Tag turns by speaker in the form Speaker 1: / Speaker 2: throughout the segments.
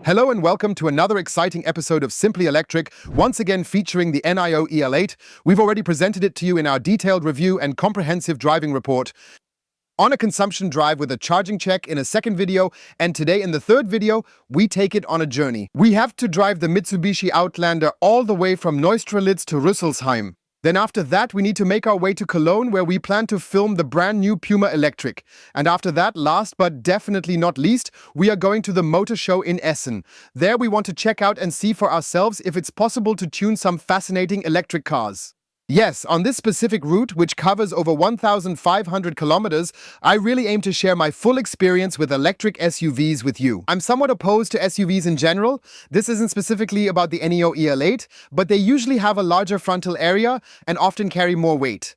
Speaker 1: Hello and welcome to another exciting episode of Simply Electric, once again featuring the Nio EL8. We've already presented it to you in our detailed review and comprehensive driving report, on a consumption drive with a charging check in a second video, and today in the third video, we take it on a journey. We have to drive the Mitsubishi Outlander all the way from Neustrelitz to Rüsselsheim. Then after that, we need to make our way to Cologne, where we plan to film the brand new Puma Electric. And after that, last but definitely not least, we are going to the motor show in Essen. There we want to check out and see for ourselves if it's possible to tune some fascinating electric cars. Yes, on this specific route, which covers over 1,500 kilometers, I really aim to share my full experience with electric SUVs with you. I'm somewhat opposed to SUVs in general. This isn't specifically about the Nio EL8, but they usually have a larger frontal area and often carry more weight,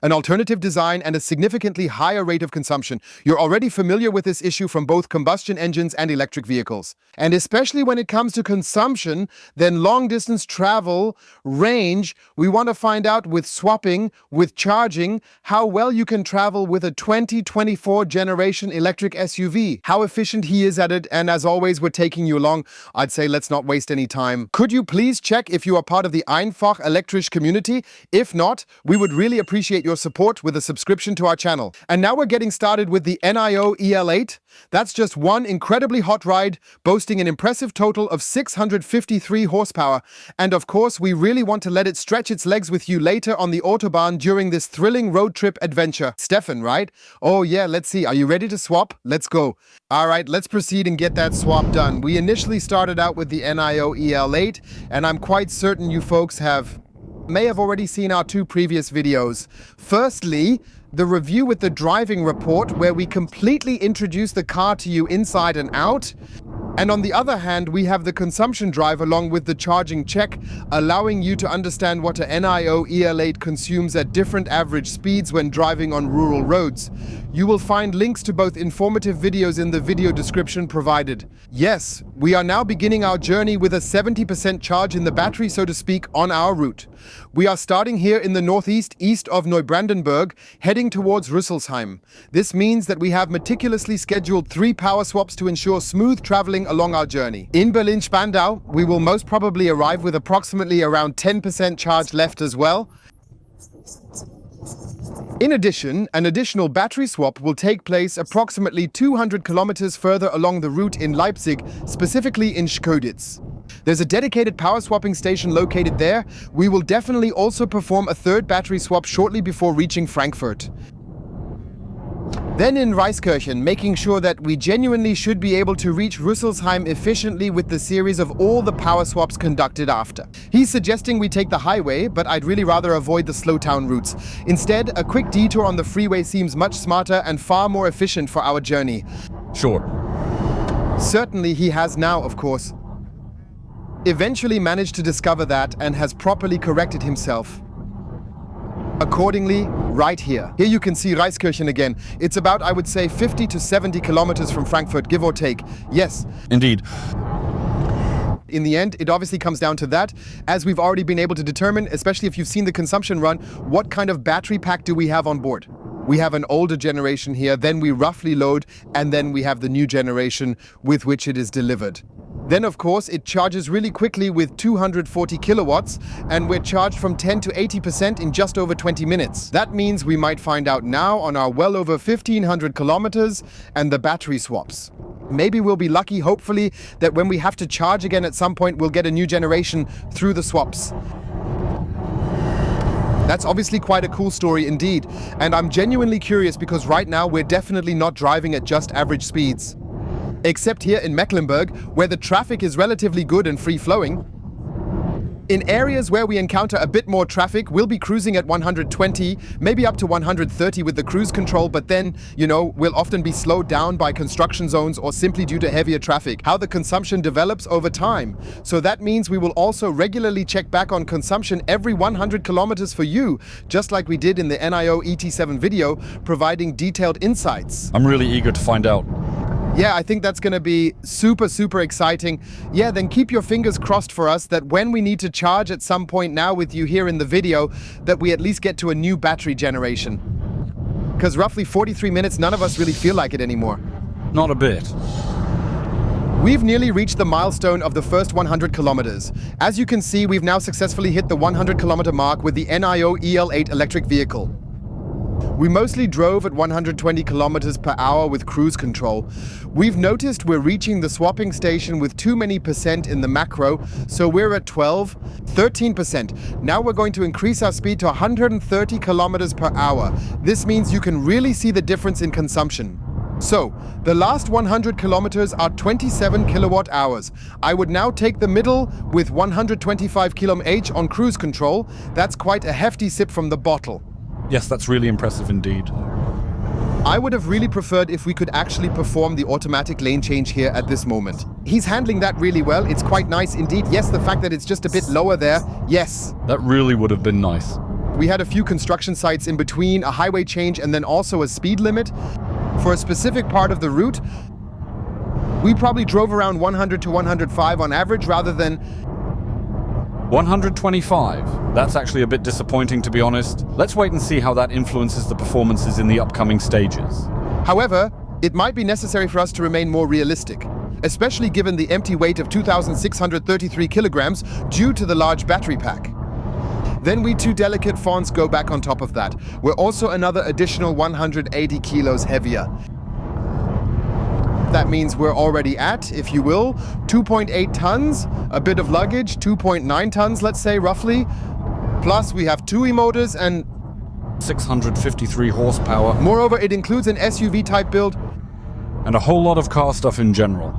Speaker 1: an alternative design, and a significantly higher rate of consumption. You're already familiar with this issue from both combustion engines and electric vehicles. And especially when it comes to consumption, then long-distance travel, range, we want to find out with swapping, with charging, how well you can travel with a 2024 generation electric SUV, how efficient he is at it, and as always, we're taking you along. I'd say let's not waste any time. Could you please check if you are part of the einfach Elektrisch community? If not, we would really appreciate your support with a subscription to our channel. And now we're getting started with the Nio EL8. That's just one incredibly hot ride, boasting an impressive total of 653 horsepower. And of course, we really want to let it stretch its legs with you later on the Autobahn during this thrilling road trip adventure. Stefan, right? Oh yeah, let's see. Are you ready to swap? Let's go. All right, let's proceed and get that swap done. We initially started out with the Nio EL8, and I'm quite certain you folks may have already seen our two previous videos. Firstly, the review with the driving report, where we completely introduce the car to you inside and out. And on the other hand, we have the consumption drive along with the charging check, allowing you to understand what a Nio EL8 consumes at different average speeds when driving on rural roads. You will find links to both informative videos in the video description provided. Yes, we are now beginning our journey with a 70% charge in the battery, so to speak, on our route. We are starting here in the northeast, east of Neubrandenburg, heading towards Rüsselsheim. This means that we have meticulously scheduled 3 power swaps to ensure smooth traveling along our journey. In Berlin-Spandau, we will most probably arrive with approximately around 10% charge left as well. In addition, an additional battery swap will take place approximately 200 kilometers further along the route in Leipzig, specifically in Schkoditz. There's a dedicated power swapping station located there. We will definitely also perform a third battery swap shortly before reaching Frankfurt. Then in Reiskirchen, making sure that we genuinely should be able to reach Rüsselsheim efficiently with the series of all the power swaps conducted after. He's suggesting we take the highway, but I'd really rather avoid the slow town routes. Instead, a quick detour on the freeway seems much smarter and far more efficient for our journey.
Speaker 2: Sure.
Speaker 1: Certainly he has now, of course. Eventually managed to discover that and has properly corrected himself. Accordingly, right here. Here you can see Reiskirchen again. It's about, I would say, 50 to 70 kilometers from Frankfurt, give or take. Yes.
Speaker 2: Indeed.
Speaker 1: In the end, it obviously comes down to that, as we've already been able to determine, especially if you've seen the consumption run, what kind of battery pack do we have on board. We have an older generation here, then we roughly load, and then we have the new generation with which it is delivered. Then, of course, it charges really quickly with 240 kilowatts, and we're charged from 10 to 80% in just over 20 minutes. That means we might find out now on our well over 1,500 kilometers and the battery swaps. Maybe we'll be lucky, hopefully, that when we have to charge again at some point, we'll get a new generation through the swaps. That's obviously quite a cool story indeed, and I'm genuinely curious because right now we're definitely not driving at just average speeds. Except here in Mecklenburg, where the traffic is relatively good and free-flowing. In areas where we encounter a bit more traffic, we'll be cruising at 120, maybe up to 130 with the cruise control, but then, we'll often be slowed down by construction zones or simply due to heavier traffic. How the consumption develops over time. So that means we will also regularly check back on consumption every 100 kilometers for you, just like we did in the Nio ET7 video, providing detailed insights.
Speaker 2: I'm really eager to find out.
Speaker 1: Yeah, I think that's going to be super, super exciting. Yeah, then keep your fingers crossed for us that when we need to charge at some point now with you here in the video, that we at least get to a new battery generation. Because roughly 43 minutes, none of us really feel like it anymore.
Speaker 2: Not a bit.
Speaker 1: We've nearly reached the milestone of the first 100 kilometers. As you can see, we've now successfully hit the 100 kilometer mark with the Nio EL8 electric vehicle. We mostly drove at 120 kilometers per hour with cruise control. We've noticed we're reaching the swapping station with too many percent in the macro, so we're at 13%. Now we're going to increase our speed to 130 kilometers per hour. This means you can really see the difference in consumption. So, the last 100 kilometers are 27 kilowatt hours. I would now take the middle with 125 km/h on cruise control. That's quite a hefty sip from the bottle.
Speaker 2: Yes, that's really impressive indeed.
Speaker 1: I would have really preferred if we could actually perform the automatic lane change here at this moment. He's handling that really well. It's quite nice indeed. Yes, the fact that it's just a bit lower there, yes.
Speaker 2: That really would have been nice.
Speaker 1: We had a few construction sites in between, a highway change, and then also a speed limit. For a specific part of the route, we probably drove around 100 to 105 on average rather than
Speaker 2: 125. That's actually a bit disappointing, to be honest. Let's wait and see how that influences the performances in the upcoming stages.
Speaker 1: However, it might be necessary for us to remain more realistic, especially given the empty weight of 2,633 kilograms due to the large battery pack. Then we two delicate fawns go back on top of that. We're also another additional 180 kilos heavier. That means we're already at, if you will, 2.8 tons, a bit of luggage, 2.9 tons, let's say, roughly. Plus, we have two e-motors and
Speaker 2: 653 horsepower.
Speaker 1: Moreover, it includes an SUV-type build.
Speaker 2: And a whole lot of car stuff in general.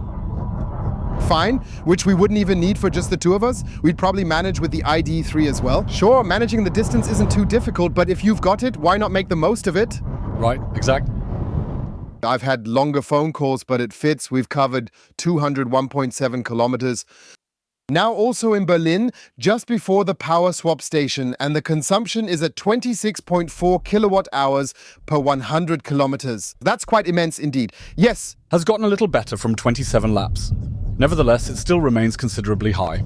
Speaker 1: Fine, which we wouldn't even need for just the two of us. We'd probably manage with the ID3 as well. Sure, managing the distance isn't too difficult, but if you've got it, why not make the most of it?
Speaker 2: Right, exactly.
Speaker 1: I've had longer phone calls, but it fits. We've covered 201.7 kilometers. Now also in Berlin, just before the Power Swap Station, and the consumption is at 26.4 kilowatt hours per 100 kilometers. That's quite immense indeed. Yes.
Speaker 2: Has gotten a little better from 27 laps. Nevertheless, it still remains considerably high.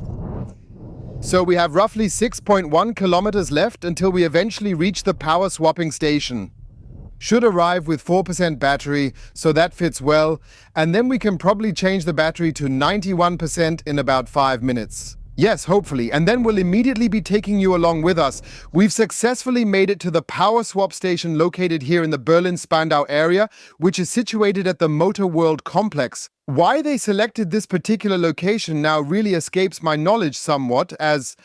Speaker 1: So we have roughly 6.1 kilometers left until we eventually reach the power swapping station. Should arrive with 4% battery, so that fits well, and then we can probably change the battery to 91% in about 5 minutes. Yes, hopefully, and then we'll immediately be taking you along with us. We've successfully made it to the power swap station located here in the Berlin-Spandau area, which is situated at the Motor World complex. Why they selected this particular location now really escapes my knowledge somewhat, as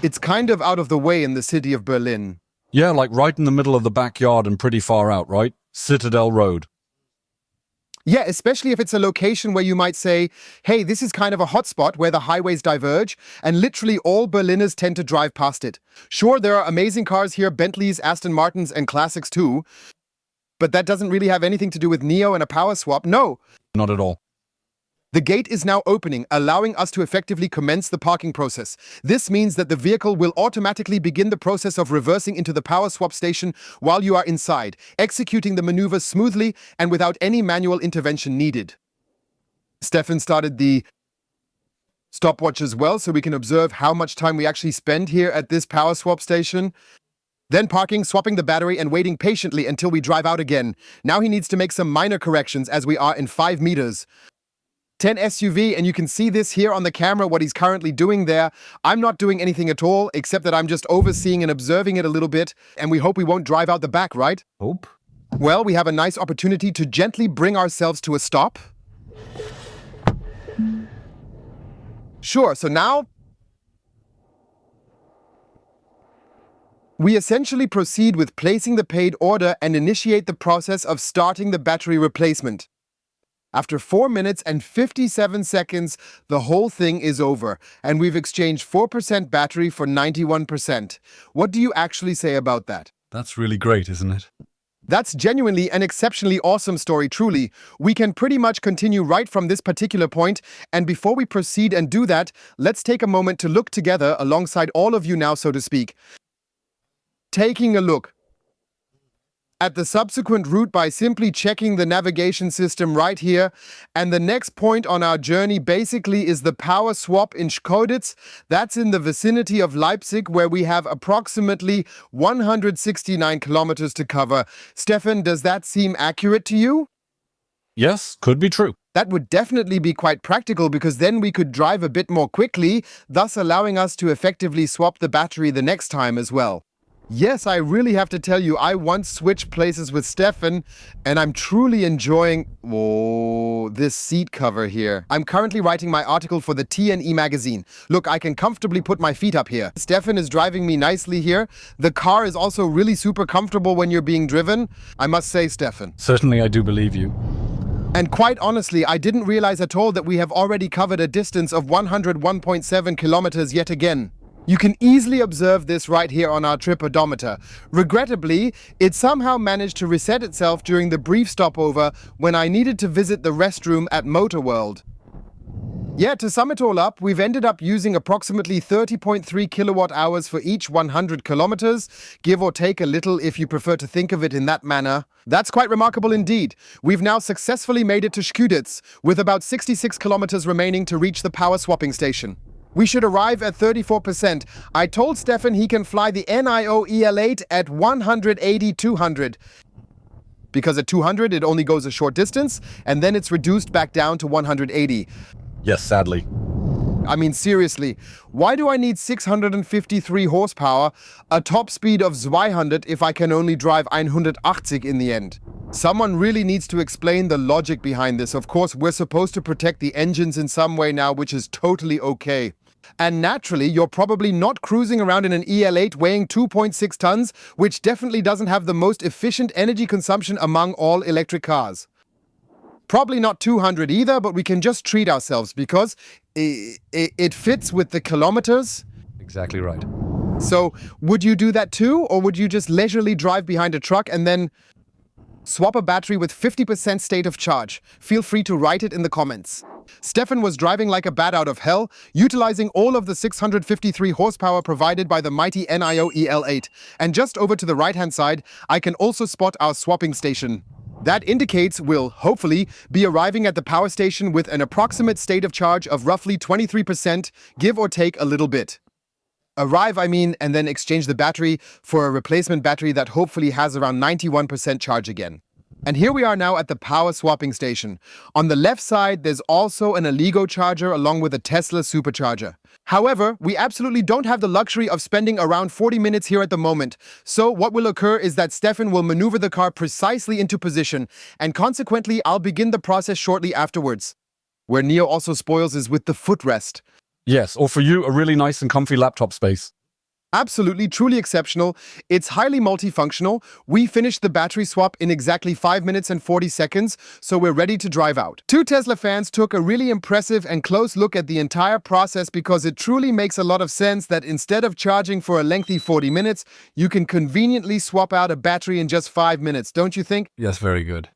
Speaker 1: it's kind of out of the way in the city of Berlin.
Speaker 2: Yeah, like right in the middle of the backyard and pretty far out, right? Citadel Road.
Speaker 1: Yeah, especially if it's a location where you might say, hey, this is kind of a hotspot where the highways diverge, and literally all Berliners tend to drive past it. Sure, there are amazing cars here, Bentleys, Aston Martins, and classics too, but that doesn't really have anything to do with Nio and a power swap. No.
Speaker 2: Not at all.
Speaker 1: The gate is now opening, allowing us to effectively commence the parking process. This means that the vehicle will automatically begin the process of reversing into the power swap station while you are inside, executing the maneuvers smoothly and without any manual intervention needed. Stefan started the stopwatch as well, so we can observe how much time we actually spend here at this power swap station. Then parking, swapping the battery, and waiting patiently until we drive out again. Now he needs to make some minor corrections as we are in 5 meters. 10 SUV, and you can see this here on the camera, what he's currently doing there. I'm not doing anything at all, except that I'm just overseeing and observing it a little bit, and we hope we won't drive out the back, right?
Speaker 2: Hope.
Speaker 1: Well, we have a nice opportunity to gently bring ourselves to a stop. Sure, so now we essentially proceed with placing the paid order and initiate the process of starting the battery replacement. After 4 minutes and 57 seconds, the whole thing is over, and we've exchanged 4% battery for 91%. What do you actually say about that?
Speaker 2: That's really great, isn't it?
Speaker 1: That's genuinely an exceptionally awesome story, truly. We can pretty much continue right from this particular point, and before we proceed and do that, let's take a moment to look together alongside all of you now, so to speak. Taking a look at the subsequent route by simply checking the navigation system right here. And the next point on our journey basically is the power swap in Schkoditz. That's in the vicinity of Leipzig, where we have approximately 169 kilometers to cover. Stefan, does that seem accurate to you?
Speaker 2: Yes, could be true.
Speaker 1: That would definitely be quite practical because then we could drive a bit more quickly, thus allowing us to effectively swap the battery the next time as well. Yes, I really have to tell you, I once switched places with Stefan, and I'm truly enjoying this seat cover here. I'm currently writing my article for the T&E magazine. Look, I can comfortably put my feet up here. Stefan is driving me nicely here. The car is also really super comfortable when you're being driven. I must say, Stefan.
Speaker 2: Certainly, I do believe you.
Speaker 1: And quite honestly, I didn't realize at all that we have already covered a distance of 101.7 kilometers yet again. You can easily observe this right here on our trip odometer. Regrettably, it somehow managed to reset itself during the brief stopover when I needed to visit the restroom at Motor World. Yeah, to sum it all up, we've ended up using approximately 30.3 kilowatt hours for each 100 kilometers, give or take a little if you prefer to think of it in that manner. That's quite remarkable indeed. We've now successfully made it to Schkeuditz, with about 66 kilometers remaining to reach the power swapping station. We should arrive at 34%. I told Stefan he can fly the Nio EL8 at 180-200. Because at 200 it only goes a short distance, and then it's reduced back down to 180.
Speaker 2: Yes, sadly.
Speaker 1: I mean, seriously, why do I need 653 horsepower, a top speed of 200 if I can only drive 180 in the end? Someone really needs to explain the logic behind this. Of course, we're supposed to protect the engines in some way now, which is totally okay. And naturally, you're probably not cruising around in an EL8 weighing 2.6 tons, which definitely doesn't have the most efficient energy consumption among all electric cars. Probably not 200 either, but we can just treat ourselves because it fits with the kilometers.
Speaker 2: Exactly right.
Speaker 1: So, would you do that too, or would you just leisurely drive behind a truck and then swap a battery with 50% state of charge? Feel free to write it in the comments. Stefan was driving like a bat out of hell, utilizing all of the 653 horsepower provided by the mighty Nio EL8. And just over to the right-hand side, I can also spot our swapping station. That indicates we'll, hopefully, be arriving at the power station with an approximate state of charge of roughly 23%, give or take a little bit. Arrive, I mean, and then exchange the battery for a replacement battery that hopefully has around 91% charge again. And here we are now at the power swapping station. On the left side, there's also an Allego charger along with a Tesla supercharger. However, we absolutely don't have the luxury of spending around 40 minutes here at the moment. So what will occur is that Stefan will maneuver the car precisely into position, and consequently, I'll begin the process shortly afterwards. Where Nio also spoils is with the footrest.
Speaker 2: Yes, or for you, a really nice and comfy laptop space.
Speaker 1: Absolutely, truly exceptional. It's highly multifunctional. We finished the battery swap in exactly 5 minutes and 40 seconds, so we're ready to drive out. Two Tesla fans took a really impressive and close look at the entire process because it truly makes a lot of sense that instead of charging for a lengthy 40 minutes, you can conveniently swap out a battery in just 5 minutes, don't you think?
Speaker 2: Yes, very good.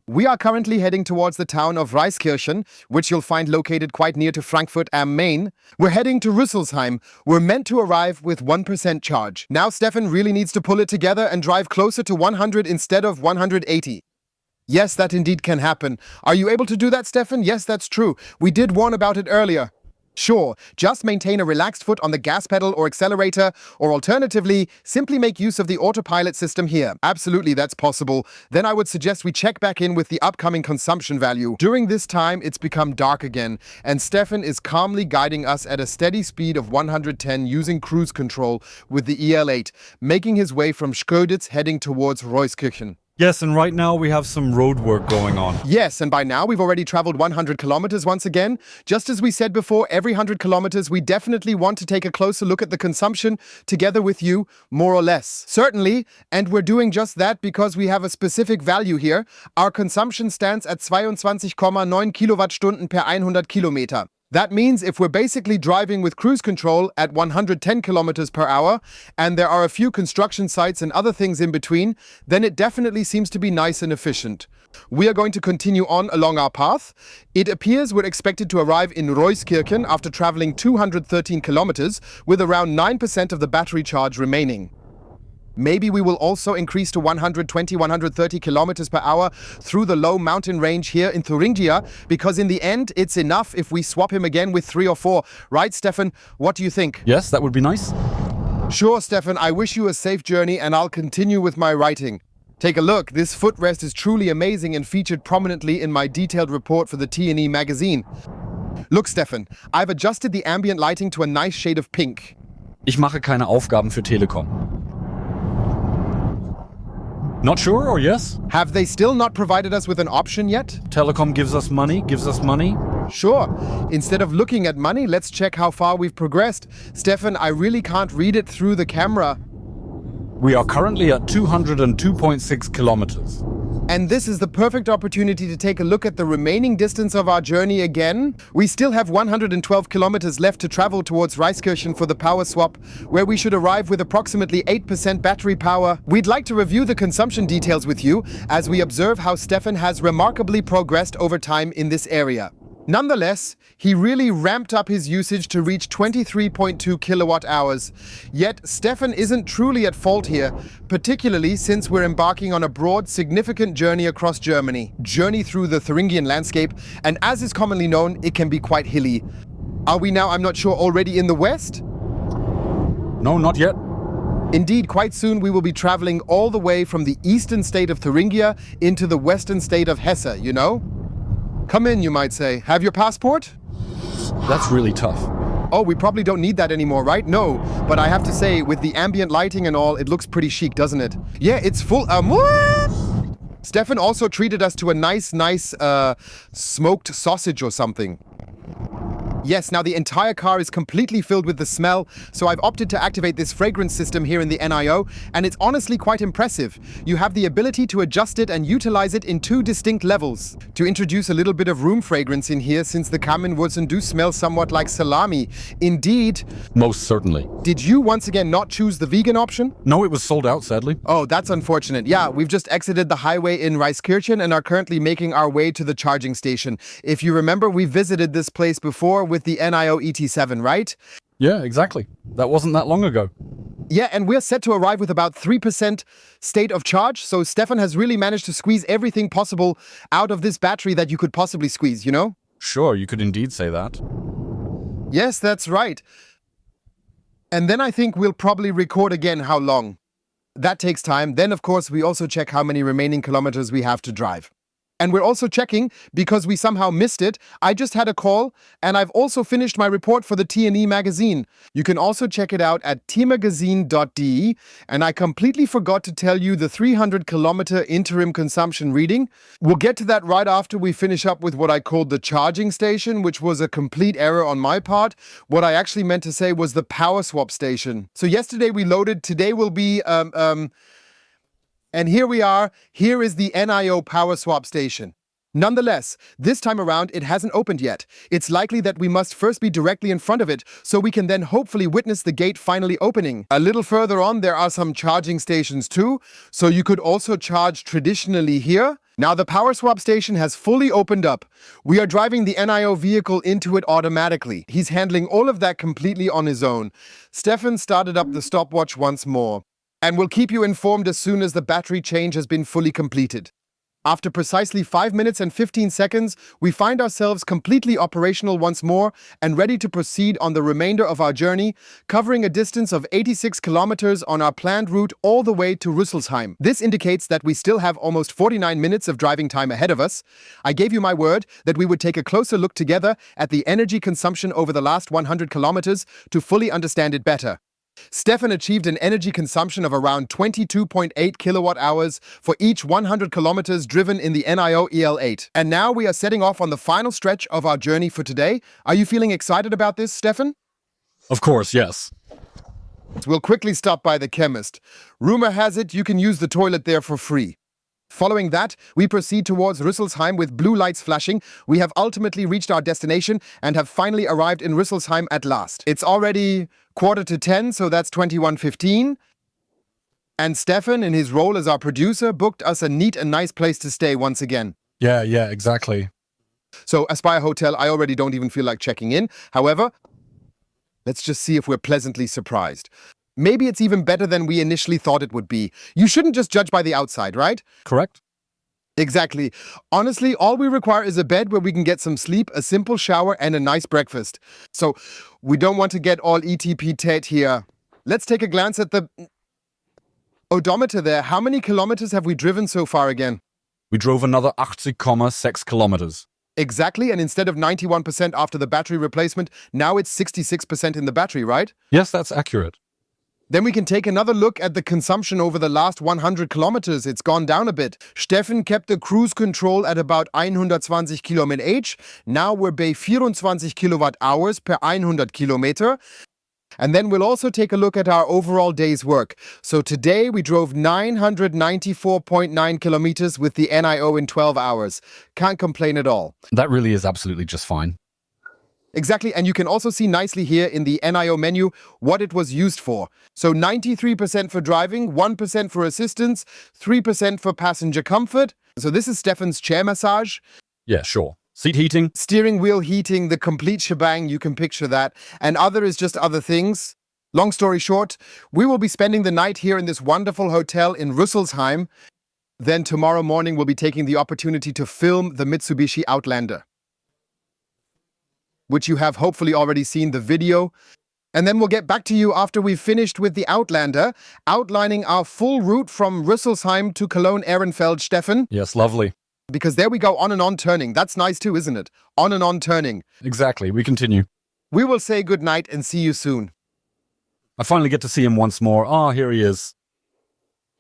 Speaker 1: We are currently heading towards the town of Reiskirchen, which you'll find located quite near to Frankfurt am Main. We're heading to Rüsselsheim. We're meant to arrive with 1% charge. Now Stefan really needs to pull it together and drive closer to 100 instead of 180. Yes, that indeed can happen. Are you able to do that, Stefan? Yes, that's true. We did warn about it earlier. Sure, just maintain a relaxed foot on the gas pedal or accelerator, or alternatively, simply make use of the autopilot system here. Absolutely, that's possible. Then I would suggest we check back in with the upcoming consumption value. During this time, it's become dark again, and Stefan is calmly guiding us at a steady speed of 110 using cruise control with the EL8, making his way from Schkeuditz heading towards Reiskirchen.
Speaker 2: Yes, and right now we have some road work going on.
Speaker 1: Yes, and by now we've already traveled 100 kilometers once again. Just as we said before, every 100 kilometers we definitely want to take a closer look at the consumption together with you, more or less. Certainly, and we're doing just that because we have a specific value here. Our consumption stands at 22,9 Kilowattstunden per 100 Kilometer. That means if we're basically driving with cruise control at 110 kilometers per hour, and there are a few construction sites and other things in between, then it definitely seems to be nice and efficient. We are going to continue on along our path. It appears we're expected to arrive in Reiskirchen after traveling 213 kilometers, with around 9% of the battery charge remaining. Maybe we will also increase to 120-130 kilometers per hour through the low mountain range here in Thuringia, because in the end, it's enough if we swap him again with 3 or 4. Right, Stefan? What do you think?
Speaker 2: Yes, that would be nice.
Speaker 1: Sure, Stefan. I wish you a safe journey, and I'll continue with my writing. Take a look, this footrest is truly amazing and featured prominently in my detailed report for the T&E magazine. Look, Stefan, I've adjusted the ambient lighting to a nice shade of pink.
Speaker 2: Ich mache keine Aufgaben für Telekom. Not sure or yes?
Speaker 1: Have they still not provided us with an option yet?
Speaker 2: Telecom gives us money.
Speaker 1: Sure. Instead of looking at money, let's check how far we've progressed. Stefan, I really can't read it through the camera.
Speaker 2: We are currently at 202.6 kilometers.
Speaker 1: And this is the perfect opportunity to take a look at the remaining distance of our journey again. We still have 112 kilometers left to travel towards Reiskirchen for the power swap, where we should arrive with approximately 8% battery power. We'd like to review the consumption details with you as we observe how Stefan has remarkably progressed over time in this area. Nonetheless, he really ramped up his usage to reach 23.2 kilowatt hours. Yet, Stefan isn't truly at fault here, particularly since we're embarking on a broad, significant journey across Germany. Journey through the Thuringian landscape, and as is commonly known, it can be quite hilly. Are we now, I'm not sure, already in the west?
Speaker 2: No, not yet.
Speaker 1: Indeed, quite soon we will be traveling all the way from the eastern state of Thuringia into the western state of Hesse, you know? Come in, you might say. Have your passport?
Speaker 2: That's really tough.
Speaker 1: Oh, we probably don't need that anymore, right? No, but I have to say, with the ambient lighting and all, it looks pretty chic, doesn't it? Yeah, it's full. What? Stefan also treated us to a nice smoked sausage or something. Yes, now the entire car is completely filled with the smell, so I've opted to activate this fragrance system here in the Nio, and it's honestly quite impressive. You have the ability to adjust it and utilize it in 2 distinct levels. To introduce a little bit of room fragrance in here, since the Kamenwurzeln do smell somewhat like salami. Indeed.
Speaker 2: Most certainly.
Speaker 1: Did you once again not choose the vegan option?
Speaker 2: No, it was sold out, sadly.
Speaker 1: Oh, that's unfortunate. Yeah, we've just exited the highway in Reiskirchen and are currently making our way to the charging station. If you remember, we visited this place before with the Nio ET7, right?
Speaker 2: Yeah, exactly. That wasn't that long ago.
Speaker 1: Yeah, and we're set to arrive with about 3% state of charge, so Stefan has really managed to squeeze everything possible out of this battery that you could possibly squeeze, you know?
Speaker 2: Sure, you could indeed say that.
Speaker 1: Yes, that's right. And then I think we'll probably record again how long. That takes time. Then, of course, we also check how many remaining kilometers we have to drive. And we're also checking, because we somehow missed it, I just had a call, and I've also finished my report for the T&E magazine. You can also check it out at tmagazine.de, and I completely forgot to tell you the 300-kilometer interim consumption reading. We'll get to that right after we finish up with what I called the charging station, which was a complete error on my part. What I actually meant to say was the power swap station. So yesterday we loaded, today will be, and here we are. Here is the Nio Power Swap Station. Nonetheless, this time around, it hasn't opened yet. It's likely that we must first be directly in front of it, so we can then hopefully witness the gate finally opening. A little further on, there are some charging stations too, so you could also charge traditionally here. Now the power swap station has fully opened up. We are driving the Nio vehicle into it automatically. He's handling all of that completely on his own. Stefan started up the stopwatch once more. And we'll keep you informed as soon as the battery change has been fully completed. After precisely 5 minutes and 15 seconds, we find ourselves completely operational once more and ready to proceed on the remainder of our journey, covering a distance of 86 kilometers on our planned route all the way to Rüsselsheim. This indicates that we still have almost 49 minutes of driving time ahead of us. I gave you my word that we would take a closer look together at the energy consumption over the last 100 kilometers to fully understand it better. Stefan achieved an energy consumption of around 22.8 kilowatt hours for each 100 kilometers driven in the Nio EL8. And now we are setting off on the final stretch of our journey for today. Are you feeling excited about this, Stefan?
Speaker 2: Of course, yes.
Speaker 1: We'll quickly stop by the chemist. Rumor has it you can use the toilet there for free. Following that, we proceed towards Rüsselsheim with blue lights flashing. We have ultimately reached our destination and have finally arrived in Rüsselsheim at last. It's already 9:45, so that's 21:15. And Stefan, in his role as our producer, booked us a neat and nice place to stay once again.
Speaker 2: Yeah, exactly.
Speaker 1: So, Aspire Hotel, I already don't even feel like checking in. However, let's just see if we're pleasantly surprised. Maybe it's even better than we initially thought it would be. You shouldn't just judge by the outside, right?
Speaker 2: Correct.
Speaker 1: Exactly. Honestly, all we require is a bed where we can get some sleep, a simple shower, and a nice breakfast. So, we don't want to get all ETP-tet here. Let's take a glance at the... Odometer there, how many kilometers have we driven so far again?
Speaker 2: We drove another 80,6 kilometers.
Speaker 1: Exactly, and instead of 91% after the battery replacement, now it's 66% in the battery, right?
Speaker 2: Yes, that's accurate.
Speaker 1: Then we can take another look at the consumption over the last 100 kilometers. It's gone down a bit. Steffen kept the cruise control at about 120 km/h. Now we're bei 24 kilowatt hours per 100 kilometer. And then we'll also take a look at our overall day's work. So today we drove 994.9 kilometers with the NIO in 12 hours. Can't complain at all.
Speaker 2: That really is absolutely just fine.
Speaker 1: Exactly, and you can also see nicely here in the NIO menu what it was used for. So 93% for driving, 1% for assistance, 3% for passenger comfort. So this is Steffen's chair massage.
Speaker 2: Yeah, sure. Seat heating.
Speaker 1: Steering wheel heating, the complete shebang, you can picture that. And other is just other things. Long story short, we will be spending the night here in this wonderful hotel in Rüsselsheim. Then tomorrow morning we'll be taking the opportunity to film the Mitsubishi Outlander, which you have hopefully already seen the video. And then we'll get back to you after we've finished with the Outlander, outlining our full route from Rüsselsheim to Cologne Ehrenfeld, Steffen.
Speaker 2: Yes, lovely.
Speaker 1: Because there we go, on and on turning. That's nice too, isn't it? On and on turning.
Speaker 2: Exactly, we continue.
Speaker 1: We will say good night and see you soon.
Speaker 2: I finally get to see him once more. Ah, here he is.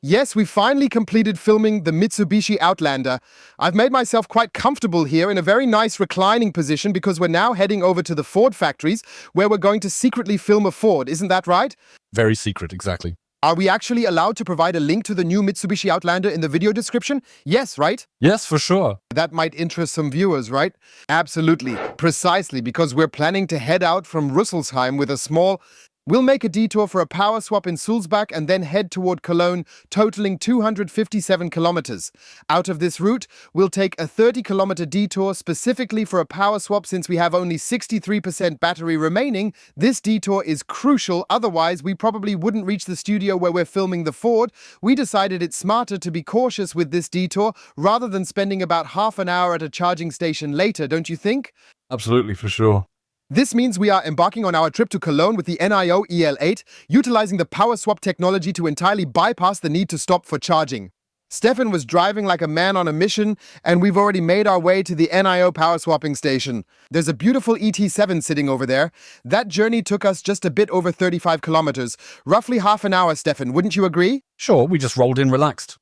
Speaker 1: Yes, we finally completed filming the Mitsubishi Outlander. I've made myself quite comfortable here in a very nice reclining position because we're now heading over to the Ford factories where we're going to secretly film a Ford. Isn't that right?
Speaker 2: Very secret, exactly.
Speaker 1: Are we actually allowed to provide a link to the new Mitsubishi Outlander in the video description? Yes, right?
Speaker 2: Yes, for sure.
Speaker 1: That might interest some viewers, right? Absolutely. Precisely, because we're planning to head out from Rüsselsheim with a small... We'll make a detour for a power swap in Sulzbach and then head toward Cologne, totaling 257 kilometers. Out of this route, we'll take a 30-kilometer detour specifically for a power swap since we have only 63% battery remaining. This detour is crucial, otherwise we probably wouldn't reach the studio where we're filming the Ford. We decided it's smarter to be cautious with this detour rather than spending about half an hour at a charging station later, don't you think?
Speaker 2: Absolutely, for sure.
Speaker 1: This means we are embarking on our trip to Cologne with the Nio EL8, utilizing the power swap technology to entirely bypass the need to stop for charging. Steffen was driving like a man on a mission, and we've already made our way to the Nio power swapping station. There's a beautiful ET7 sitting over there. That journey took us just a bit over 35 kilometers, roughly half an hour, Steffen, wouldn't you agree?
Speaker 2: Sure, we just rolled in relaxed.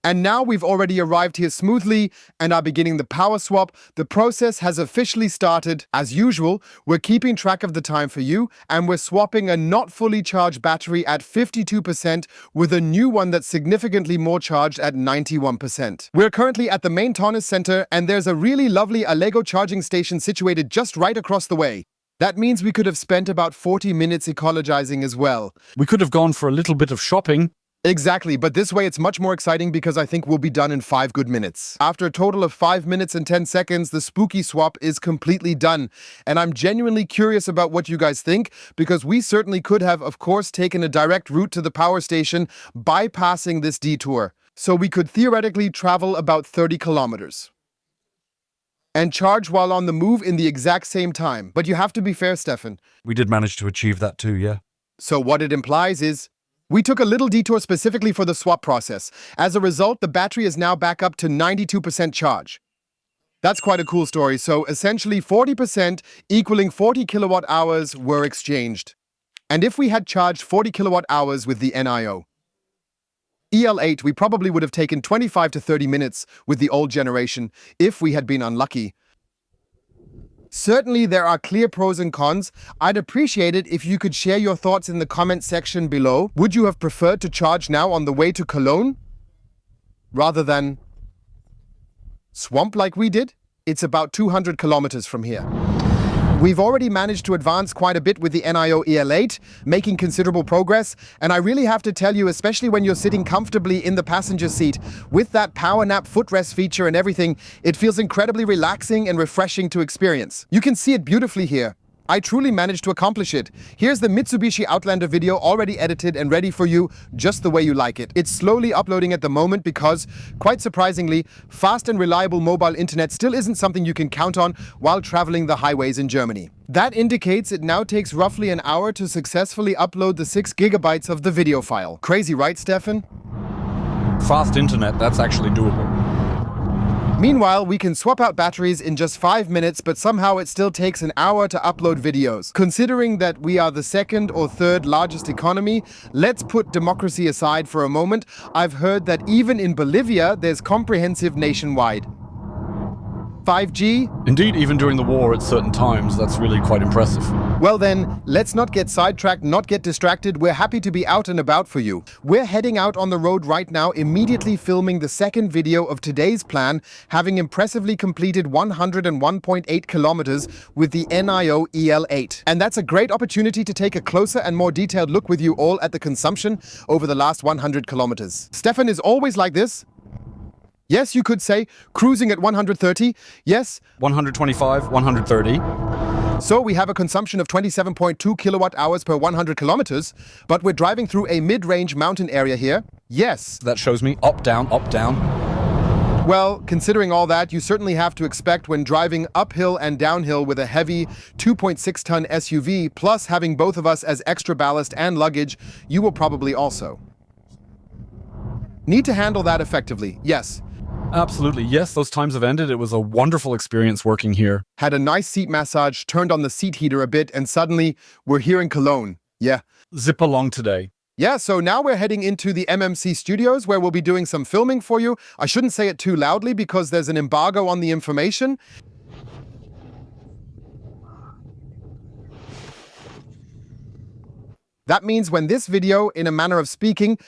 Speaker 1: And now we've already arrived here smoothly and are beginning the power swap. The process has officially started. As usual, we're keeping track of the time for you, and we're swapping a not fully charged battery at 52% with a new one that's significantly more charged at 91%. We're currently at the main Taunus Center, and there's a really lovely Allego charging station situated just right across the way. That means we could have spent about 40 minutes ecologizing as well.
Speaker 2: We could have gone for a little bit of shopping.
Speaker 1: Exactly, but this way it's much more exciting because I think we'll be done in 5 good minutes. After a total of 5 minutes and 10 seconds, the spooky swap is completely done. And I'm genuinely curious about what you guys think, because we certainly could have, of course, taken a direct route to the power station, bypassing this detour. So we could theoretically travel about 30 kilometers. And charge while on the move in the exact same time. But you have to be fair, Steffen.
Speaker 2: We did manage to achieve that too, yeah.
Speaker 1: So what it implies is, we took a little detour specifically for the swap process. As a result, the battery is now back up to 92% charge. That's quite a cool story. So essentially 40% equaling 40 kilowatt hours were exchanged. And if we had charged 40 kilowatt hours with the Nio EL8, we probably would have taken 25 to 30 minutes with the old generation if we had been unlucky. Certainly, there are clear pros and cons. I'd appreciate it if you could share your thoughts in the comment section below. Would you have preferred to charge now on the way to Cologne rather than swamp like we did? It's about 200 kilometers from here. We've already managed to advance quite a bit with the Nio EL8, making considerable progress, and I really have to tell you, especially when you're sitting comfortably in the passenger seat, with that power nap footrest feature and everything, it feels incredibly relaxing and refreshing to experience. You can see it beautifully here. I truly managed to accomplish it. Here's the Mitsubishi Outlander video already edited and ready for you just the way you like it. It's slowly uploading at the moment because, quite surprisingly, fast and reliable mobile internet still isn't something you can count on while traveling the highways in Germany. That indicates it now takes roughly an hour to successfully upload the 6 gigabytes of the video file. Crazy, right, Stefan?
Speaker 2: Fast internet, that's actually doable.
Speaker 1: Meanwhile, we can swap out batteries in just 5 minutes, but somehow it still takes an hour to upload videos. Considering that we are the second or third largest economy, let's put democracy aside for a moment. I've heard that even in Bolivia, there's comprehensive nationwide 5G?
Speaker 2: Indeed, even during the war at certain times, that's really quite impressive.
Speaker 1: Well then, let's not get sidetracked, not get distracted. We're happy to be out and about for you. We're heading out on the road right now, immediately filming the second video of today's plan, having impressively completed 101.8 kilometers with the Nio EL8. And that's a great opportunity to take a closer and more detailed look with you all at the consumption over the last 100 kilometers. Stefan is always like this. Yes, you could say, cruising at 130. Yes.
Speaker 2: 125, 130.
Speaker 1: So we have a consumption of 27.2 kilowatt hours per 100 kilometers, but we're driving through a mid-range mountain area here. Yes.
Speaker 2: That shows me up, down, up, down.
Speaker 1: Well, considering all that, you certainly have to expect when driving uphill and downhill with a heavy 2.6-ton SUV, plus having both of us as extra ballast and luggage, you will probably also need to handle that effectively. Yes.
Speaker 2: Absolutely. Yes, those times have ended. It was a wonderful experience working here.
Speaker 1: Had a nice seat massage, turned on the seat heater a bit, and suddenly we're here in Cologne. Yeah.
Speaker 2: Zip along today.
Speaker 1: Yeah, so now we're heading into the MMC studios where we'll be doing some filming for you. I shouldn't say it too loudly because there's an embargo on the information. That means when this video, in a manner of speaking,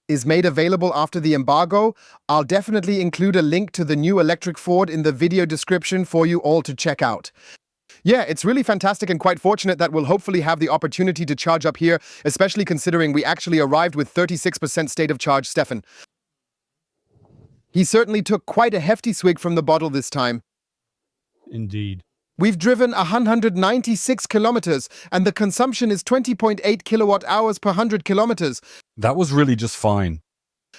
Speaker 1: is made available after the embargo, I'll definitely include a link to the new electric Ford in the video description for you all to check out. Yeah, it's really fantastic and quite fortunate that we'll hopefully have the opportunity to charge up here, especially considering we actually arrived with 36% state of charge, Stefan. He certainly took quite a hefty swig from the bottle this time.
Speaker 2: Indeed.
Speaker 1: We've driven 196 kilometers, and the consumption is 20.8 kilowatt hours per 100 kilometers.
Speaker 2: That was really just fine.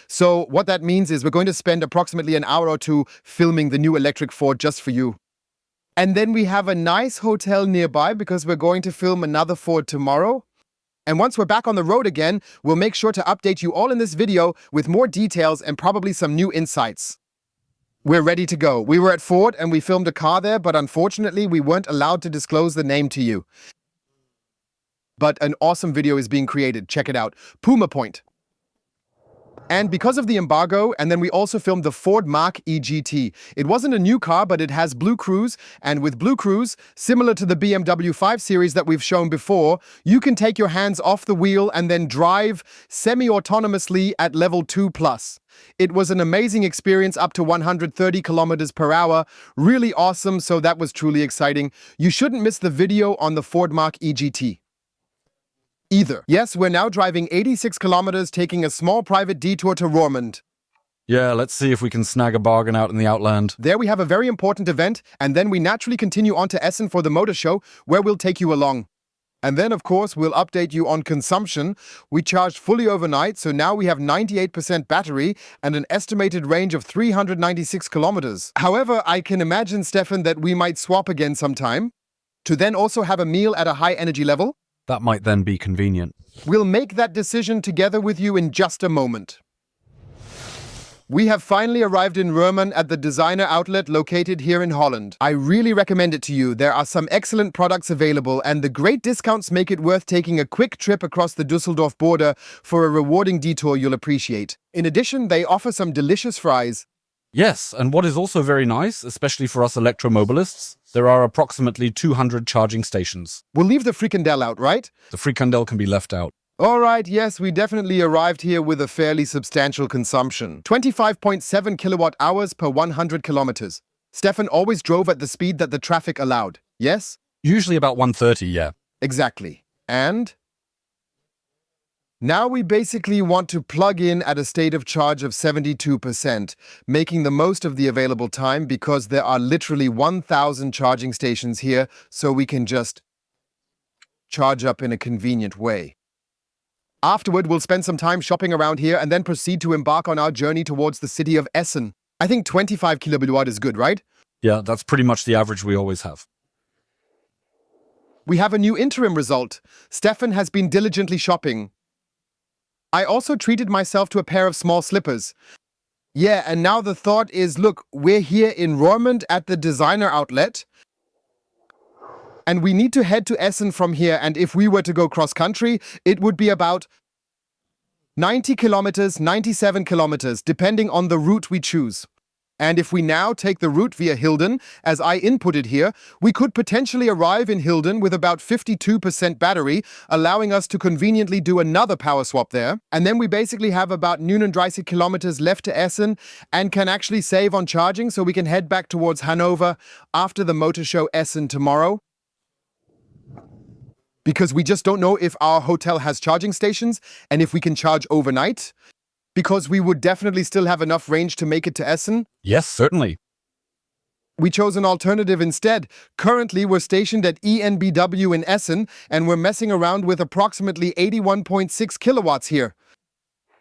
Speaker 1: So what that means is we're going to spend approximately an hour or two filming the new electric Ford just for you. And then we have a nice hotel nearby because we're going to film another Ford tomorrow. And once we're back on the road again, we'll make sure to update you all in this video with more details and probably some new insights. We're ready to go. We were at Ford and we filmed a car there, but unfortunately we weren't allowed to disclose the name to you. But an awesome video is being created. Check it out. Puma Point. And because of the embargo, and then we also filmed the Ford Mach-E GT. It wasn't a new car, but it has Blue Cruise, and with Blue Cruise, similar to the BMW 5 Series that we've shown before, you can take your hands off the wheel and then drive semi-autonomously at level 2+. It was an amazing experience up to 130 kilometers per hour. Really awesome, so that was truly exciting. You shouldn't miss the video on the Ford Mach-E GT either. Yes, we're now driving 86 kilometers, taking a small private detour to Roermond.
Speaker 2: Yeah, let's see if we can snag a bargain out in the Outland.
Speaker 1: There we have a very important event, and then we naturally continue on to Essen for the motor show, where we'll take you along. And then, of course, we'll update you on consumption. We charged fully overnight, so now we have 98% battery and an estimated range of 396 kilometers. However, I can imagine, Stefan, that we might swap again sometime, to then also have a meal at a high energy level.
Speaker 2: That might then be convenient.
Speaker 1: We'll make that decision together with you in just a moment. We have finally arrived in Roermond at the designer outlet located here in Holland. I really recommend it to you. There are some excellent products available, and the great discounts make it worth taking a quick trip across the Düsseldorf border for a rewarding detour you'll appreciate. In addition, they offer some delicious fries.
Speaker 2: Yes, and what is also very nice, especially for us electromobilists, there are approximately 200 charging stations.
Speaker 1: We'll leave the frikandel out, right?
Speaker 2: The frikandel can be left out.
Speaker 1: All right, yes, we definitely arrived here with a fairly substantial consumption. 25.7 kilowatt hours per 100 kilometers. Stefan always drove at the speed that the traffic allowed, yes?
Speaker 2: Usually about 130, yeah.
Speaker 1: Exactly. And now we basically want to plug in at a state of charge of 72%, making the most of the available time because there are literally 1,000 charging stations here, so we can just charge up in a convenient way. Afterward, we'll spend some time shopping around here and then proceed to embark on our journey towards the city of Essen. I think 25 kilowatt is good, right?
Speaker 2: Yeah, that's pretty much the average we always have.
Speaker 1: We have a new interim result. Stefan has been diligently shopping. I also treated myself to a pair of small slippers. Yeah, and now the thought is, look, we're here in Roermond at the designer outlet. And we need to head to Essen from here, and if we were to go cross-country, it would be about 90 kilometers, 97 kilometers, depending on the route we choose. And if we now take the route via Hilden, as I inputted here, we could potentially arrive in Hilden with about 52% battery, allowing us to conveniently do another power swap there. And then we basically have about 39 kilometers left to Essen and can actually save on charging, so we can head back towards Hanover after the Motor Show Essen tomorrow. Because we just don't know if our hotel has charging stations and if we can charge overnight. Because we would definitely still have enough range to make it to Essen.
Speaker 2: Yes, certainly.
Speaker 1: We chose an alternative instead. Currently, we're stationed at ENBW in Essen, and we're messing around with approximately 81.6 kilowatts here.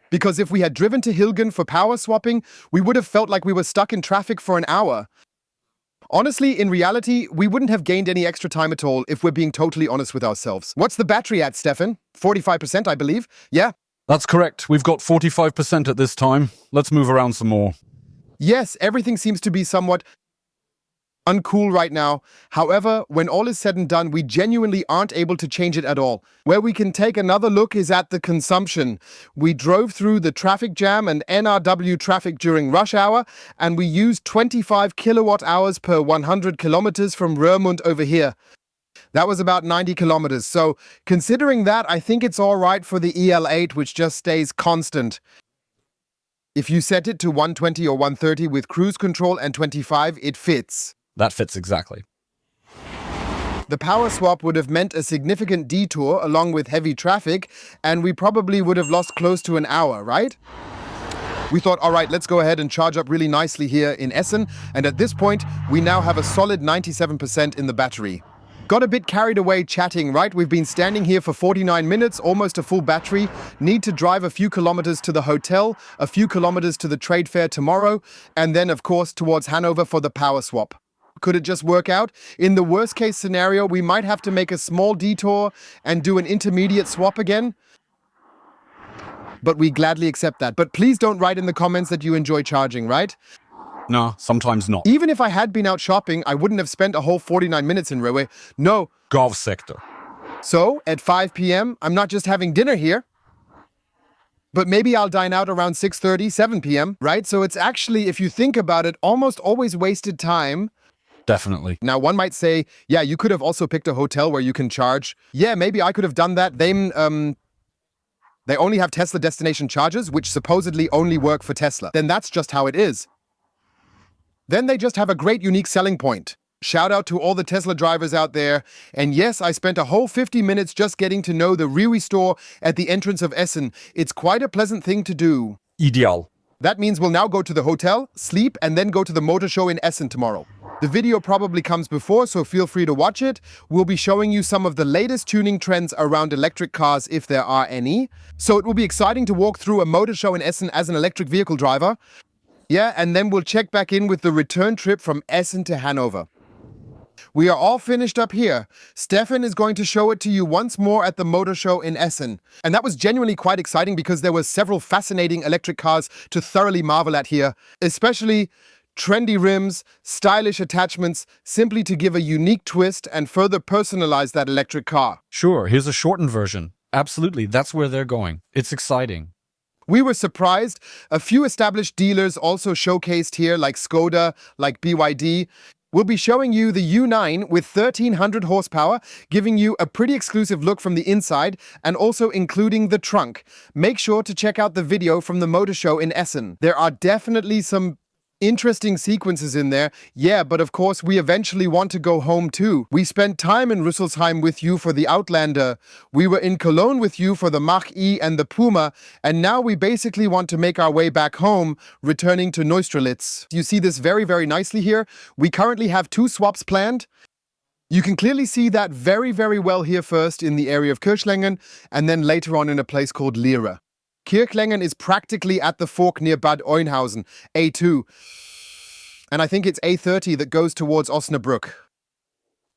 Speaker 1: Because if we had driven to Hilgen for power swapping, we would have felt like we were stuck in traffic for an hour. Honestly, in reality, we wouldn't have gained any extra time at all if we're being totally honest with ourselves. What's the battery at, Stefan? 45%, I believe? Yeah?
Speaker 2: That's correct. We've got 45% at this time. Let's move around some more.
Speaker 1: Yes, everything seems to be somewhat uncool right now. However, when all is said and done, we genuinely aren't able to change it at all. Where we can take another look is at the consumption. We drove through the traffic jam and NRW traffic during rush hour, and we used 25 kilowatt hours per 100 kilometers from Roermond over here. That was about 90 kilometers. So considering that, I think it's all right for the EL8, which just stays constant. If you set it to 120 or 130 with cruise control and 25, it fits.
Speaker 2: That fits exactly.
Speaker 1: The power swap would have meant a significant detour along with heavy traffic, and we probably would have lost close to an hour, right? We thought, all right, let's go ahead and charge up really nicely here in Essen, and at this point, we now have a solid 97% in the battery. Got a bit carried away chatting, right? We've been standing here for 49 minutes, almost a full battery, need to drive a few kilometers to the hotel, a few kilometers to the trade fair tomorrow, and then, of course, towards Hanover for the power swap. Could it just work out? In the worst case scenario, we might have to make a small detour and do an intermediate swap again. But we gladly accept that. But please don't write in the comments that you enjoy charging, right?
Speaker 2: No, sometimes not.
Speaker 1: Even if I had been out shopping, I wouldn't have spent a whole 49 minutes in Rewe. No.
Speaker 2: Golf sector.
Speaker 1: So, at 5 p.m., I'm not just having dinner here, but maybe I'll dine out around 6:30, 7 p.m., right? So it's actually, if you think about it, almost always wasted time.
Speaker 2: Definitely.
Speaker 1: Now, one might say, yeah, you could have also picked a hotel where you can charge. Yeah, maybe I could have done that. They only have Tesla destination chargers, which supposedly only work for Tesla. Then that's just how it is. Then they just have a great unique selling point. Shout out to all the Tesla drivers out there. And yes, I spent a whole 50 minutes just getting to know the Rewe store at the entrance of Essen. It's quite a pleasant thing to do.
Speaker 2: Ideal.
Speaker 1: That means we'll now go to the hotel, sleep, and then go to the motor show in Essen tomorrow. The video probably comes before, so feel free to watch it. We'll be showing you some of the latest tuning trends around electric cars, if there are any. So it will be exciting to walk through a motor show in Essen as an electric vehicle driver. Yeah, and then we'll check back in with the return trip from Essen to Hanover. We are all finished up here. Stefan is going to show it to you once more at the motor show in Essen. And that was genuinely quite exciting because there were several fascinating electric cars to thoroughly marvel at here, especially trendy rims, stylish attachments, simply to give a unique twist and further personalize that electric car.
Speaker 2: Sure, here's a shortened version. Absolutely, that's where they're going. It's exciting.
Speaker 1: We were surprised. A few established dealers also showcased here, like Skoda, like BYD. We'll be showing you the U9 with 1300 horsepower, giving you a pretty exclusive look from the inside and also including the trunk. Make sure to check out the video from the motor show in Essen. There are definitely some interesting sequences in there. Yeah, but of course we eventually want to go home too. We spent time in Rüsselsheim with you for the Outlander. We were in Cologne with you for the Mach-E and the Puma. And now we basically want to make our way back home, returning to Neustrelitz. You see this very, very nicely here. We currently have 2 swaps planned. You can clearly see that very, very well here first in the area of Kirchlängen and then later on in a place called Lehre. Kirchlängen is practically at the fork near Bad Oeynhausen, A2. And I think it's A30 that goes towards Osnabrück.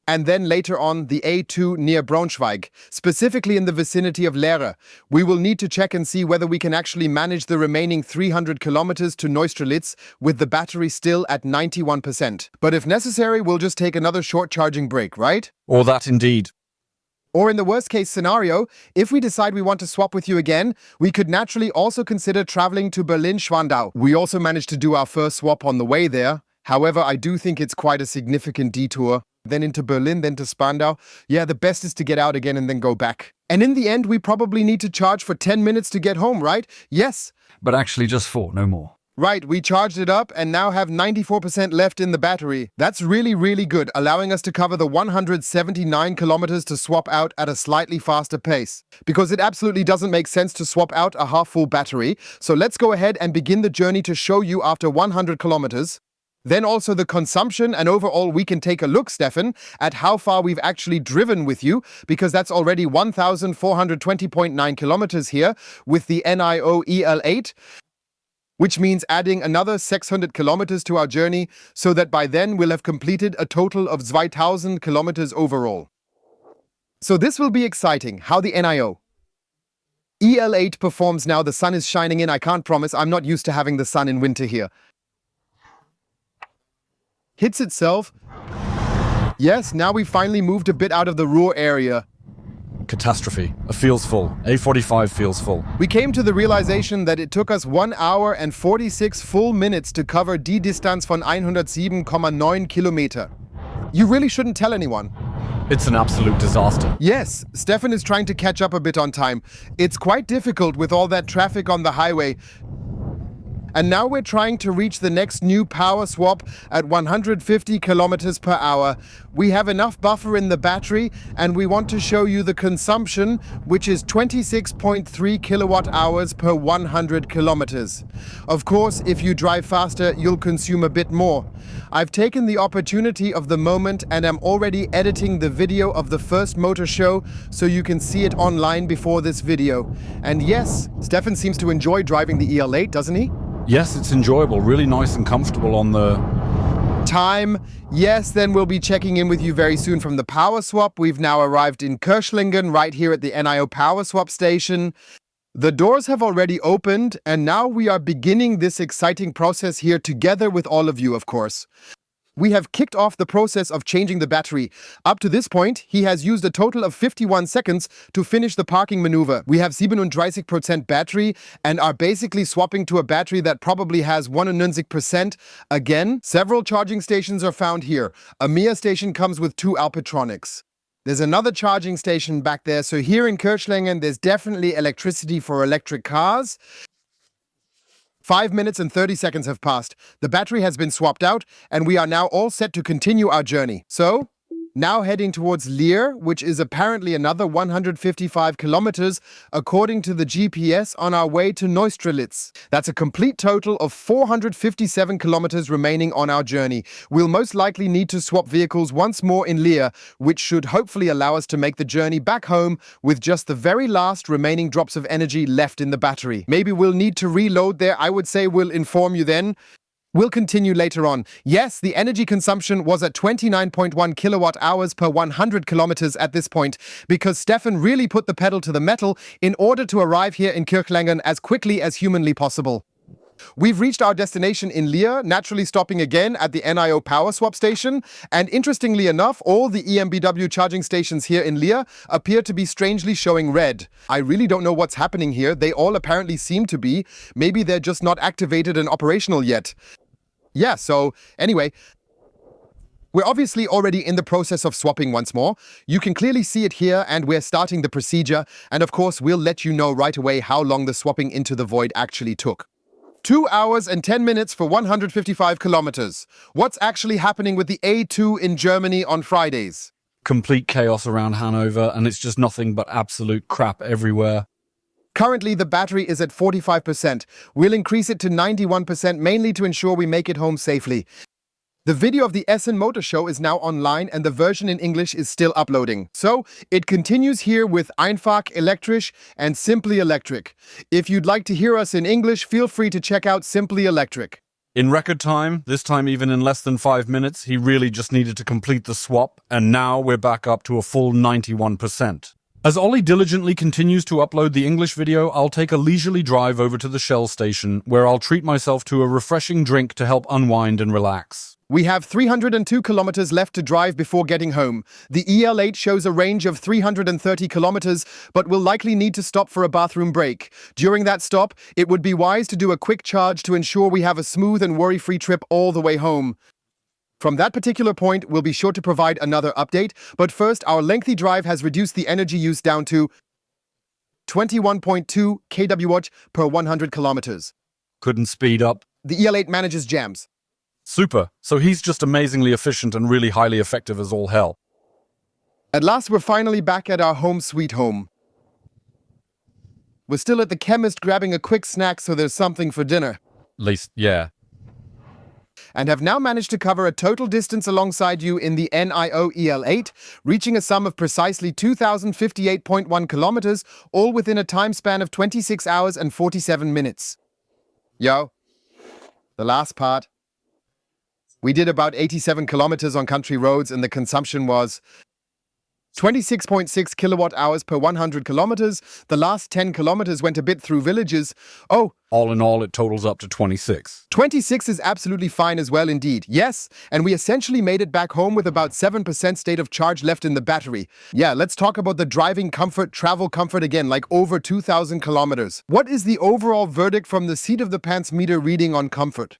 Speaker 1: and then later on the A2 near Braunschweig, specifically in the vicinity of Lehre. We will need to check and see whether we can actually manage the remaining 300 kilometers to Neustrelitz with the battery still at 91%. But if necessary, we'll just take another short charging break, right?
Speaker 2: Or that indeed.
Speaker 1: Or in the worst case scenario, if we decide we want to swap with you again, we could naturally also consider traveling to Berlin-Spandau. We also managed to do our first swap on the way there. However, I do think it's quite a significant detour. Then into Berlin, then to Spandau. Yeah, the best is to get out again and then go back. And in the end, we probably need to charge for 10 minutes to get home, right? Yes.
Speaker 2: But actually just 4, no more.
Speaker 1: Right, we charged it up and now have 94% left in the battery. That's really, really good, allowing us to cover the 179 kilometers to swap out at a slightly faster pace. Because it absolutely doesn't make sense to swap out a half-full battery. So let's go ahead and begin the journey to show you after 100 kilometers. Then also the consumption, and overall we can take a look, Stefan, at how far we've actually driven with you, because that's already 1,420.9 kilometers here with the Nio EL8. Which means adding another 600 kilometers to our journey, so that by then we'll have completed a total of 2,000 kilometers overall. So this will be exciting, how the Nio EL8 performs now. The sun is shining in, I can't promise, I'm not used to having the sun in winter here. Hits itself. Yes, now we finally moved a bit out of the Ruhr area.
Speaker 2: Catastrophe. It feels full. A45 feels full.
Speaker 1: We came to the realization that it took us 1 hour and 46 full minutes to cover die Distanz von 107,9 Kilometer. You really shouldn't tell anyone.
Speaker 2: It's an absolute disaster.
Speaker 1: Yes, Stefan is trying to catch up a bit on time. It's quite difficult with all that traffic on the highway. And now we're trying to reach the next new power swap at 150 kilometers per hour. We have enough buffer in the battery, and we want to show you the consumption, which is 26.3 kilowatt hours per 100 kilometers. Of course, if you drive faster, you'll consume a bit more. I've taken the opportunity of the moment and am already editing the video of the first motor show so you can see it online before this video. And yes, Stefan seems to enjoy driving the EL8, doesn't he?
Speaker 2: Yes, it's enjoyable, really nice and comfortable on the
Speaker 1: time. Yes, then we'll be checking in with you very soon from the power swap. We've now arrived in Kirchlingen, right here at the Nio Power Swap Station. The doors have already opened, and now we are beginning this exciting process here together with all of you, of course. We have kicked off the process of changing the battery. Up to this point, he has used a total of 51 seconds to finish the parking maneuver. We have 37% battery and are basically swapping to a battery that probably has 91%. Again, several charging stations are found here. A Mia station comes with 2 Alpitronics. There's another charging station back there. So here in Kirchlingen, there's definitely electricity for electric cars. 5 minutes and 30 seconds have passed. The battery has been swapped out, and we are now all set to continue our journey. So, now heading towards Leer, which is apparently another 155 kilometers, according to the GPS, on our way to Neustrelitz. That's a complete total of 457 kilometers remaining on our journey. We'll most likely need to swap vehicles once more in Leer, which should hopefully allow us to make the journey back home with just the very last remaining drops of energy left in the battery. Maybe we'll need to reload there. I would say we'll inform you then. We'll continue later on. Yes, the energy consumption was at 29.1 kilowatt hours per 100 kilometers at this point, because Stefan really put the pedal to the metal in order to arrive here in Kirchlingen as quickly as humanly possible. We've reached our destination in Leer, naturally stopping again at the Nio Power Swap Station, and interestingly enough, all the EMBW charging stations here in Leer appear to be strangely showing red. I really don't know what's happening here. They all apparently seem to be. Maybe they're just not activated and operational yet. Yeah, so anyway, we're obviously already in the process of swapping once more. You can clearly see it here, and we're starting the procedure, and of course we'll let you know right away how long the swapping into the void actually took. 2 hours and 10 minutes for 155 kilometers. What's actually happening with the A2 in Germany on Fridays?
Speaker 2: complete chaos around Hanover, and it's just nothing but absolute crap everywhere.
Speaker 1: Currently, the battery is at 45%. We'll increase it to 91%, mainly to ensure we make it home safely. The video of the Essen Motor Show is now online, and the version in English is still uploading. So, it continues here with Einfach, Elektrisch, and Simply Electric. If you'd like to hear us in English, feel free to check out Simply Electric.
Speaker 2: In record time, this time even in less than 5 minutes, he really just needed to complete the swap, and now we're back up to a full 91%. As Ollie diligently continues to upload the English video, I'll take a leisurely drive over to the Shell station, where I'll treat myself to a refreshing drink to help unwind and relax.
Speaker 1: We have 302 kilometers left to drive before getting home. The EL8 shows a range of 330 kilometers, but will likely need to stop for a bathroom break. During that stop, it would be wise to do a quick charge to ensure we have a smooth and worry-free trip all the way home. From that particular point, we'll be sure to provide another update, but first, our lengthy drive has reduced the energy use down to 21.2 kWh per 100 kilometers.
Speaker 2: Couldn't speed up.
Speaker 1: The EL8 manages jams.
Speaker 2: Super. So he's just amazingly efficient and really highly effective as all hell.
Speaker 1: At last, we're finally back at our home sweet home. We're still at the chemist grabbing a quick snack so there's something for dinner.
Speaker 2: At least, yeah.
Speaker 1: And have now managed to cover a total distance alongside you in the Nio EL8, reaching a sum of precisely 2,058.1 kilometers, all within a time span of 26 hours and 47 minutes. Yo, the last part. We did about 87 kilometers on country roads and the consumption was 26.6 kilowatt hours per 100 kilometers. The last 10 kilometers went a bit through villages. Oh,
Speaker 2: all in all, it totals up to 26.
Speaker 1: 26 is absolutely fine as well indeed. Yes, and we essentially made it back home with about 7% state of charge left in the battery. Yeah, let's talk about the driving comfort, travel comfort again, like over 2,000 kilometers. What is the overall verdict from the seat of the pants meter reading on comfort?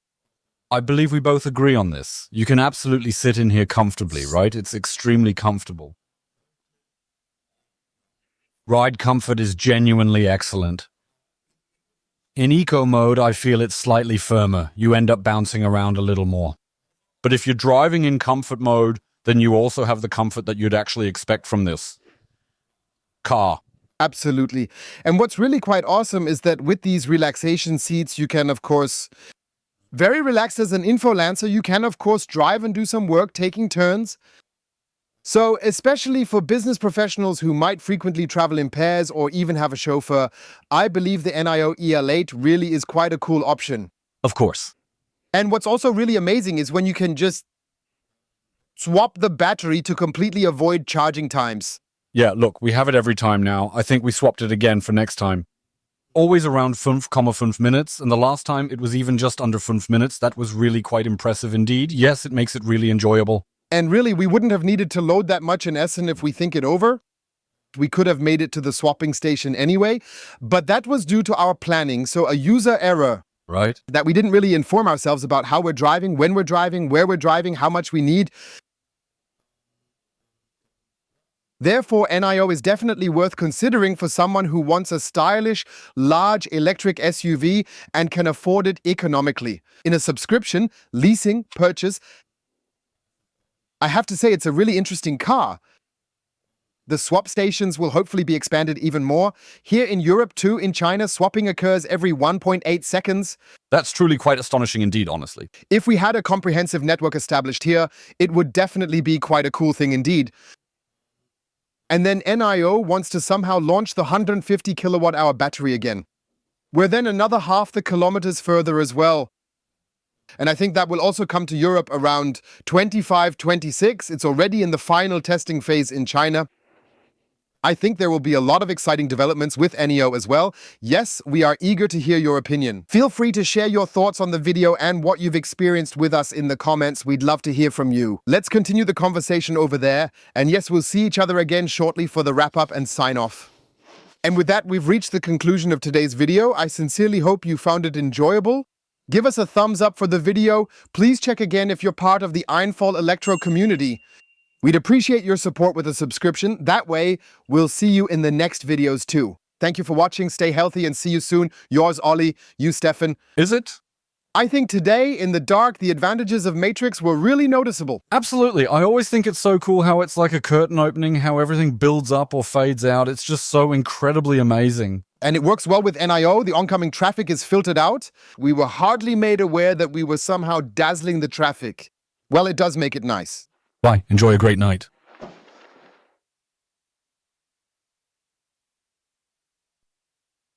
Speaker 2: I believe we both agree on this. You can absolutely sit in here comfortably, right? It's extremely comfortable. Ride comfort is genuinely excellent. In eco mode, I feel it's slightly firmer. You end up bouncing around a little more. But if you're driving in comfort mode, then you also have the comfort that you'd actually expect from this car.
Speaker 1: Absolutely. And what's really quite awesome is that with these relaxation seats, you can, of course, very relaxed as an info-lancer, you can, of course, drive and do some work, taking turns. So, especially for business professionals who might frequently travel in pairs or even have a chauffeur, I believe the Nio EL8 really is quite a cool option.
Speaker 2: Of course.
Speaker 1: And what's also really amazing is when you can just swap the battery to completely avoid charging times.
Speaker 2: Yeah, look, we have it every time now. I think we swapped it again for next time. Always around 5,5 minutes, and the last time it was even just under 5 minutes. That was really quite impressive indeed. Yes, it makes it really enjoyable.
Speaker 1: And really, we wouldn't have needed to load that much in Essen if we think it over. We could have made it to the swapping station anyway, but that was due to our planning, so a user error.
Speaker 2: Right.
Speaker 1: That we didn't really inform ourselves about how we're driving, when we're driving, where we're driving, how much we need. Therefore, Nio is definitely worth considering for someone who wants a stylish, large electric SUV and can afford it economically. In a subscription, leasing, purchase, I have to say it's a really interesting car. The swap stations will hopefully be expanded even more. Here in Europe too, in China, swapping occurs every 1.8 seconds.
Speaker 2: That's truly quite astonishing indeed, honestly.
Speaker 1: If we had a comprehensive network established here, it would definitely be quite a cool thing indeed. And then Nio wants to somehow launch the 150 kilowatt hour battery again. We're then another half the kilometers further as well. And I think that will also come to Europe around 25, 26. It's already in the final testing phase in China. I think there will be a lot of exciting developments with Nio as well. Yes, we are eager to hear your opinion. Feel free to share your thoughts on the video and what you've experienced with us in the comments. We'd love to hear from you. Let's continue the conversation over there. And yes, we'll see each other again shortly for the wrap-up and sign-off. And with that, we've reached the conclusion of today's video. I sincerely hope you found it enjoyable. Give us a thumbs up for the video. Please check again if you're part of the Einfall Electro community. We'd appreciate your support with a subscription. That way, we'll see you in the next videos too. Thank you for watching. Stay healthy and see you soon. Yours, Ollie. You, Stefan.
Speaker 2: Is it?
Speaker 1: I think today, in the dark, the advantages of Matrix were really noticeable.
Speaker 2: Absolutely. I always think it's so cool how it's like a curtain opening, how everything builds up or fades out. It's just so incredibly amazing.
Speaker 1: And it works well with Nio. The oncoming traffic is filtered out. We were hardly made aware that we were somehow dazzling the traffic. Well, it does make it nice.
Speaker 2: Bye. Enjoy a great night.